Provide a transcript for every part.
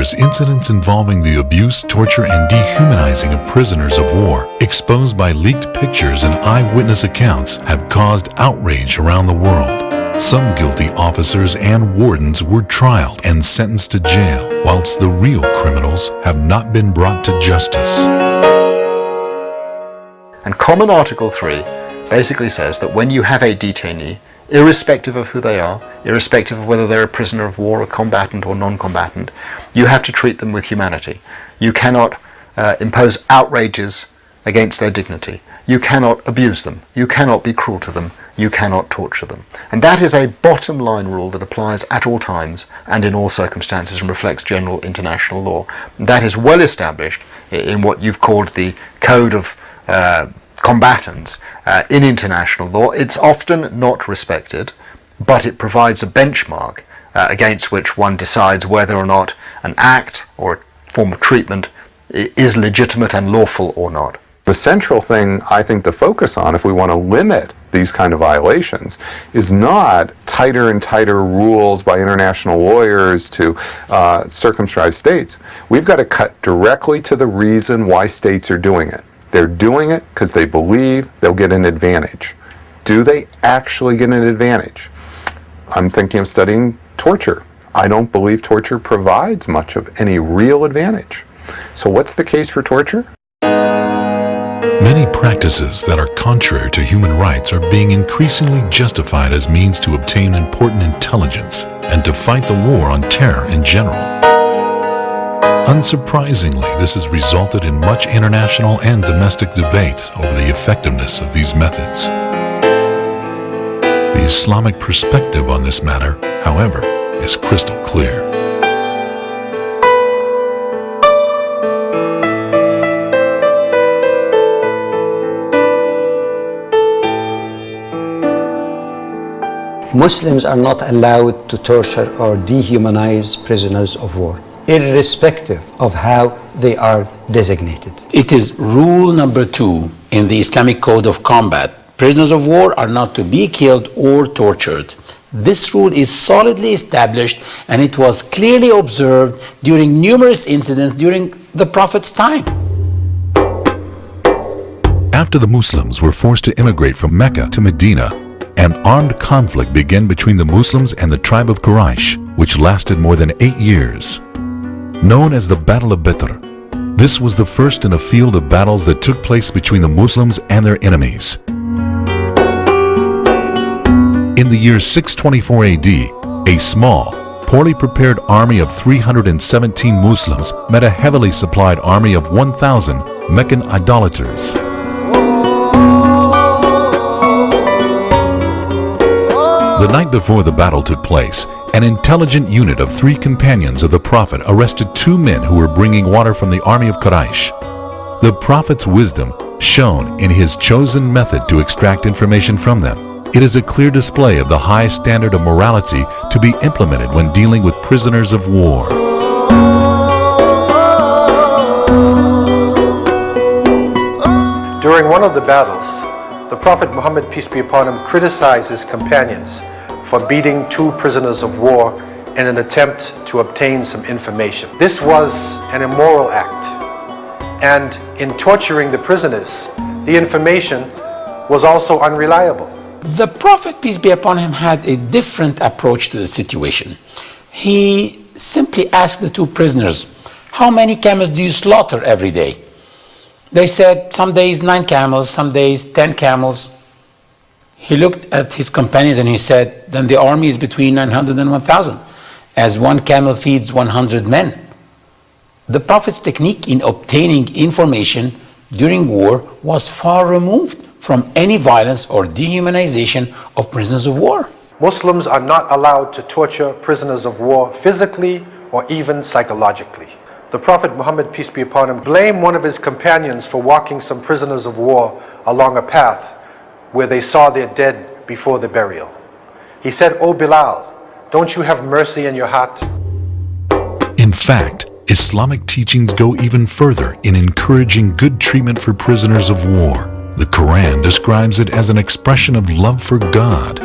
years, incidents involving the abuse, torture, and dehumanizing of prisoners of war, exposed by leaked pictures and eyewitness accounts, have caused outrage around the world. Some guilty officers and wardens were trialed and sentenced to jail, whilst the real criminals have not been brought to justice. And Common Article 3 basically says that when you have a detainee, irrespective of who they are, irrespective of whether they're a prisoner of war, a combatant or non-combatant, you have to treat them with humanity. You cannot impose outrages against their dignity. You cannot abuse them. You cannot be cruel to them. You cannot torture them. And that is a bottom line rule that applies at all times and in all circumstances and reflects general international law. That is well established in what you've called the Code of Combatants in international law. It's often not respected, but it provides a benchmark against which one decides whether or not an act or a form of treatment is legitimate and lawful or not. The central thing I think to focus on if we want to limit these kind of violations is not tighter and tighter rules by international lawyers to circumscribe states. We've got to cut directly to the reason why states are doing it. They're doing it because they believe they'll get an advantage. Do they actually get an advantage? I'm thinking of studying torture. I don't believe torture provides much of any real advantage. So what's the case for torture? Many practices that are contrary to human rights are being increasingly justified as means to obtain important intelligence and to fight the war on terror in general. Unsurprisingly, this has resulted in much international and domestic debate over the effectiveness of these methods. The Islamic perspective on this matter, however, is crystal clear. Muslims are not allowed to torture or dehumanize prisoners of war, irrespective of how they are designated. It is rule number 2 in the Islamic Code of Combat. Prisoners of war are not to be killed or tortured. This rule is solidly established and it was clearly observed during numerous incidents during the Prophet's time. After the Muslims were forced to immigrate from Mecca to Medina, an armed conflict began between the Muslims and the tribe of Quraysh, which lasted more than 8 years. Known as the Battle of Badr, this was the first in a field of battles that took place between the Muslims and their enemies. In the year 624 AD, a small, poorly prepared army of 317 Muslims met a heavily supplied army of 1,000 Meccan idolaters. The night before the battle took place, an intelligent unit of 3 companions of the Prophet arrested 2 men who were bringing water from the army of Quraysh. The Prophet's wisdom shone in his chosen method to extract information from them. It is a clear display of the high standard of morality to be implemented when dealing with prisoners of war. During one of the battles, the Prophet Muhammad, peace be upon him, criticized his companions for beating 2 prisoners of war in an attempt to obtain some information. This was an immoral act, and in torturing the prisoners, the information was also unreliable. The Prophet, peace be upon him, had a different approach to the situation. He simply asked the 2 prisoners, "How many camels do you slaughter every day?" They said, "Some days 9 camels, some days 10 camels." He looked at his companions and he said, "Then the army is between 900 and 1,000, as 1 camel feeds 100 men." The Prophet's technique in obtaining information during war was far removed from any violence or dehumanization of prisoners of war. Muslims are not allowed to torture prisoners of war physically or even psychologically. The Prophet Muhammad, peace be upon him, blamed one of his companions for walking some prisoners of war along a path where they saw their dead before the burial. He said, "O Bilal, don't you have mercy in your heart?" In fact, Islamic teachings go even further in encouraging good treatment for prisoners of war. The Quran describes it as an expression of love for God.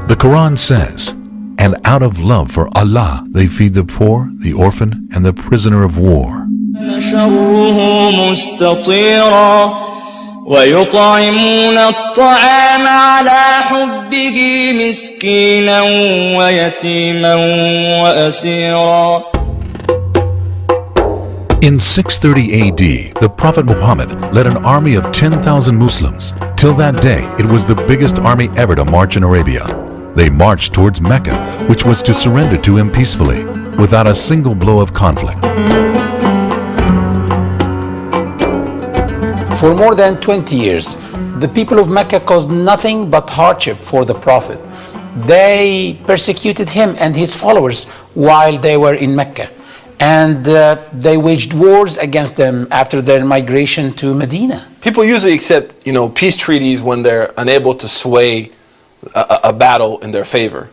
The Quran says, and out of love for Allah, they feed the poor, the orphan, and the prisoner of war. شره مستطيرا ويطعمون الطعام على حبه مسكينا ويتيما وأسيرا. In 630 AD, the Prophet Muhammad led an army of 10,000 Muslims. Till that day, it was the biggest army ever to march in Arabia. They marched towards Mecca, which was to surrender to him peacefully, without a single blow of conflict. For more than 20 years, the people of Mecca caused nothing but hardship for the Prophet. They persecuted him and his followers while they were in Mecca. And they waged wars against them after their migration to Medina. People usually accept, peace treaties when they're unable to sway a battle in their favor.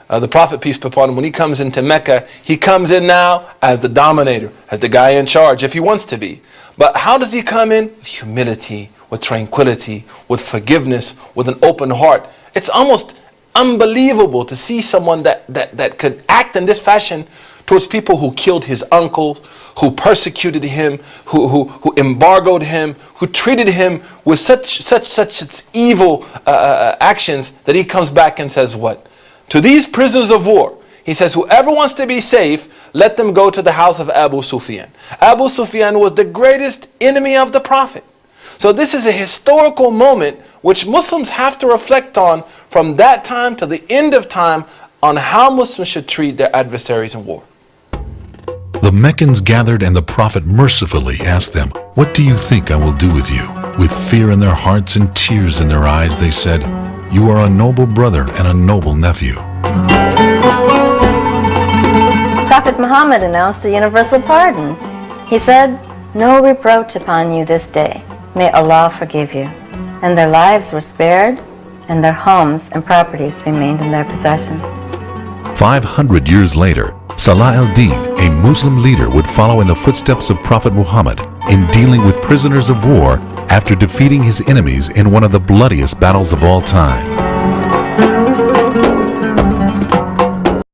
The Prophet, peace be upon him, when he comes into Mecca, he comes in now as the dominator, as the guy in charge, if he wants to be. But how does he come in? With humility, with tranquility, with forgiveness, with an open heart. It's almost unbelievable to see someone that could act in this fashion towards people who killed his uncles, who persecuted him, who embargoed him, who treated him with such evil actions, that he comes back and says what? To these prisoners of war, he says, whoever wants to be safe, let them go to the house of Abu Sufyan. Abu Sufyan was the greatest enemy of the Prophet. So this is a historical moment which Muslims have to reflect on from that time to the end of time, on how Muslims should treat their adversaries in war. The Meccans gathered, and the Prophet mercifully asked them, "What do you think I will do with you?" With fear in their hearts and tears in their eyes, they said, "You are a noble brother and a noble nephew." Prophet Muhammad announced a universal pardon. He said, "No reproach upon you this day. May Allah forgive you." And their lives were spared, and their homes and properties remained in their possession. 500 years later, Salah al-Din, a Muslim leader, would follow in the footsteps of Prophet Muhammad in dealing with prisoners of war after defeating his enemies in one of the bloodiest battles of all time.